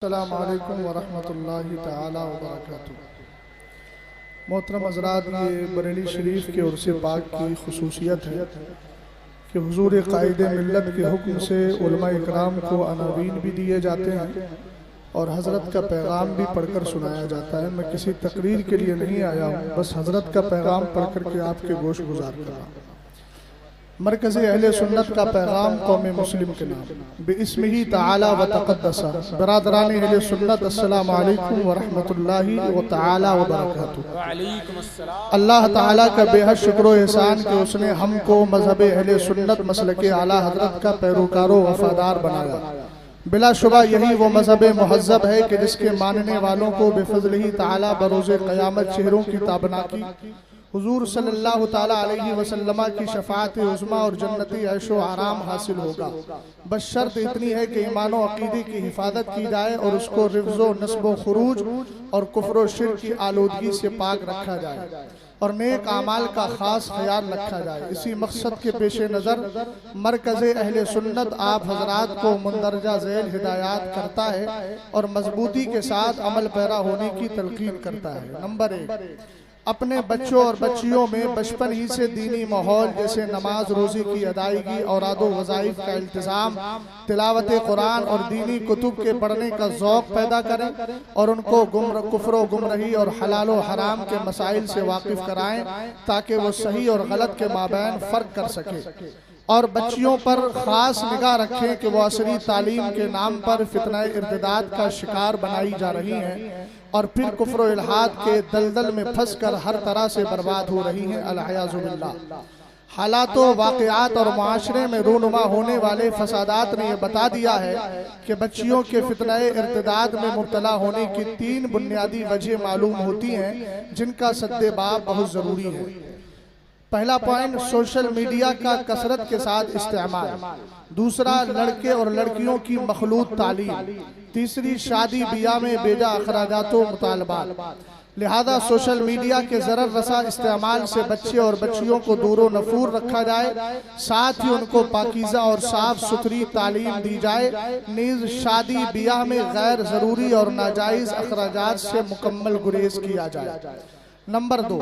अस्सलामु अलैकुम वरहमतुल्लाहि ताला वबरकातुहू। मोहतरम हज़रात, ये बरेली शरीफ के उर्स पाक की खुसूसियत है कि हुजूर कायदे मिल्लत के हुक्म से उलमा इकराम को अनावीन भी दिए जाते हैं और हज़रत का पैगाम भी पढ़कर सुनाया जाता है। मैं किसी तकरीर के लिए नहीं आया हूँ, बस हज़रत का पैगाम पढ़ कर के आपके गोश गुजार कर रहा हूँ। मरकज़े अहले सुन्नत का पैगाम कौम मुस्लिम के नाम बिस्मिही तआला व तक़द्दसा। बरादरान अहले सुन्नत, अस्सलामु अलैकुम व रहमतुल्लाहि व तआला व बरकातुहू। अल्लाह ताला का बेहद शुक्र व एहसान कि उसने हमको मज़हब अहले सुन्नत मसलके आला हज़रत का पैरोकारो वफादार बनाया। बिलाशुबा यही वो मज़हब मुहज़्ज़ब है कि जिसके मानने वालों को बेफज़लिही ताला बरोज़े क़यामत चेहरों की ताबनाकी, हुजूर सल्लल्लाहु ताला अलैहि वसल्लम की शफाअत उज़्मा और जन्नती ऐशो आराम हासिल होगा। बस शर्त इतनी है कि ईमान और अक़ीदे की हिफाजत की जाए और उसको रिफ्ज़ो नस्बो खुरूज और कुफ्र शिर्क की आलूदगी से पाक रखा जाए और नेक आमाल का ख़ास ख्याल रखा जाए। इसी मकसद के पेश नज़र मरकज़े अहले सुन्नत आप हज़रात को मुंदरजा झैल हिदायत करता है और मजबूती के साथ अमल पैरा होने की तलकीन करता है। नंबर 1, अपने बच्चों और बच्चियों में बचपन ही से दीनी माहौल जैसे नमाज रोज़ी की अदायगी, औरादो वज़ाइफ का इल्तिज़ाम, तिलावत कुरान और दीनी कुतुब के पढ़ने का ज़ौक़ पैदा करें और उनको कुफ्र गुमरही और हलाल व हराम के मसाइल से वाकिफ़ कराएं ताकि वो सही और गलत के माबैन फ़र्क कर सकें। और बच्चियों पर ख़ास निगाह रखें कि वो असरी तालीम के नाम पर फितना इर्तिदाद का शिकार बनाई जा रही हैं और फिर कुफ्र व इल्हाद के दलदल में फंस कर हर तरह से बर्बाद हो रही हैं। अल-अयाज़ु बिल्लाह। हालातों, वाक़यात और माशरे में रूनुमा होने वाले फसादात ने यह बता दिया है कि बच्चियों के फितना इर्तिदाद में मुब्तला होने की 3 बुनियादी वजह मालूम होती हैं जिनका सद्देबाब बहुत ज़रूरी है। पहला पॉइंट, सोशल मीडिया का कसरत के साथ इस्तेमाल। दूसरा, लड़के और लड़कियों की मखलूत तालीम। तीसरी, शादी ब्याह में बेजा अखराजातों मुतालबात। लिहाजा सोशल मीडिया के ज़रर रसा इस्तेमाल से बच्चे और बच्चियों को दूरो नफूर रखा जाए, साथ ही उनको पाकीज़ा और साफ सुथरी तालीम दी जाए। नीज़ शादी ब्याह में गैर ज़रूरी और नाजायज़ अखराजात से मुकम्मल गुरेज किया जाए। नंबर 2,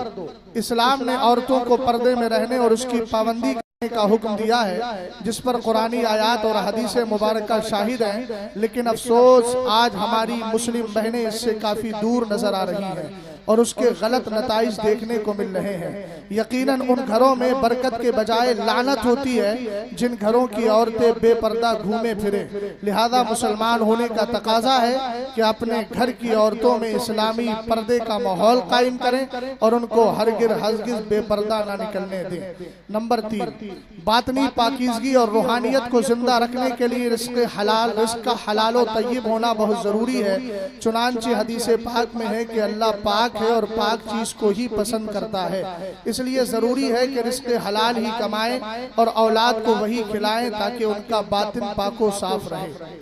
इस्लाम ने औरतों को पर्दे में रहने और उसकी पाबंदी करने का हुक्म दिया है जिस पर कुरानी आयात और हदीस मुबारका शाहिद हैं, लेकिन अफसोस आज हमारी मुस्लिम बहनें इससे काफ़ी दूर नज़र आ रही हैं और उसके गलत नताइज देखने को मिल रहे हैं। यकीनन उन घरों में बरकत के बजाय लानत होती है जिन घरों की औरतें बेपर्दा घूमे फिरे। लिहाजा मुसलमान होने का तकाजा है कि अपने घर की औरतों में इस्लामी पर्दे का माहौल कायम करें और उनको हरगिज़ बेपर्दा ना निकलने दें। नंबर 3, बातनी पाकीज़गी और रूहानियत को जिंदा रखने के लिए रिज़्क़ का हलाल व तय्यब होना बहुत ज़रूरी है। चुनांचे हदीस पाक में है कि अल्लाह पाक है और पाक चीज को ही पसंद करता है, इसलिए जरूरी है कि रिज़्क़ हलाल ही कमाएं और औलाद को वही खिलाएं ताकि उनका बातिन पाको साफ रहे।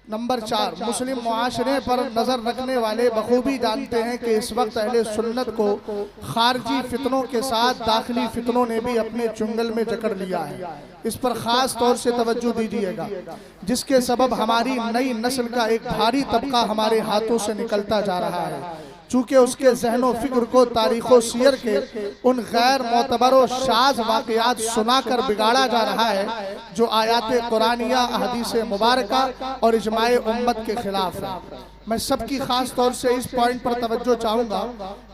नंबर 4, मुस्लिम मुआशरे पर नजर रखने वाले बखूबी जानते हैं कि इस वक्त अहले सुन्नत को खारजी फितनों के साथ दाखिली फितनों ने भी अपने चुंगल में जकड़ लिया है। इस पर खास तौर से तवज्जो दीजिएगा, जिसके सबब हमारी नई नस्ल का एक भारी तबका हमारे हाथों से निकलता जा रहा है। चूँकि उसके ज़हनो फिक्र को तारीख़ो सीयर के उन गैर मोतबर व शाज़ वाक़यात सुनाकर बिगाड़ा जा रहा है जो आयात कुरानिया, हदीस मुबारका और इजमाए उम्मत के खिलाफ है। मैं सबकी खास तौर से इस पॉइंट पर तवज्जो चाहूँगा।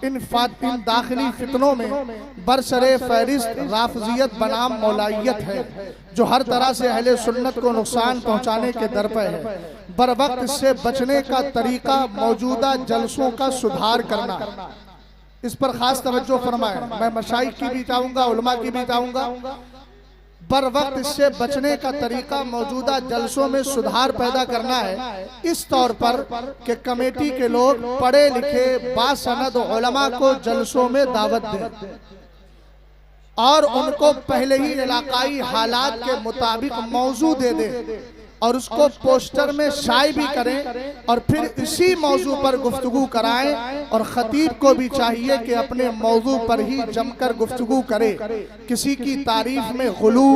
इन दाखिली फितनों में बरसरे फहरिस्त राफजियत बनाम मौलाइयत है जो हर तरह से अहले सुन्नत को नुकसान पहुँचाने के दर पर है। बर वक्त इससे बचने का तरीका मौजूदा जलसों का सुधार करना, इस पर खास तवज्जो फरमाएं। मैं मशाइख की भी चाहूँगा, उलमा की भी चाहूँगा। बर वक्त इससे बचने का तरीका मौजूदा जलसों में सुधार पैदा करना है इस तौर पर कि कमेटी के लोग पढ़े लिखे बासनद उलमा को जलसों में दावत दें और उनको पहले ही इलाकाई हालात के मुताबिक मौजू दे दें और उसको पोस्टर में शाये भी करें और फिर इसी मौजू पर गुफ्तगू कराएं और खतीब को भी चाहिए कि अपने मौजू पर ही जमकर गुफ्तगू करे। किसी की तारीफ में गुलू,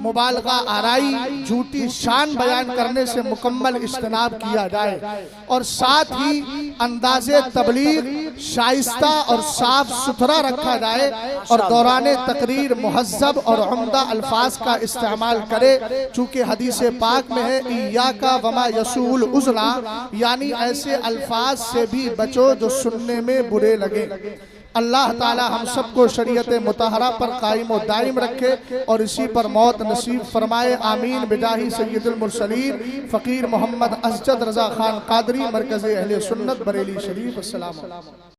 मुबालगा आराई, झूठी शान बयान करने से मुकम्मल इज्तनाब किया जाए और साथ ही अंदाज़े तबलीग शाइस्ता और साफ सुथरा रखा जाए और दौरान तकरीर मुहज्जब और उम्दा अल्फाज का इस्तेमाल करे। चूँकि हदीस पाक में है इय्याका वमा यसूल उज़ला, यानी ऐसे अल्फाज से भी बचो जो सुनने में बुरे लगे। अल्लाह ताला हम सबको शरीयत मुतहरा पर कायम व दायम रखे और इसी पर मौत नसीब फरमाए। आमीन बिजाही सय्यदुल मुरसलीन फ़कीर मोहम्मद असजद रज़ा खान क़ादरी, मरकज़ अहले सुन्नत बरेली शरीफ। अस्सलाम।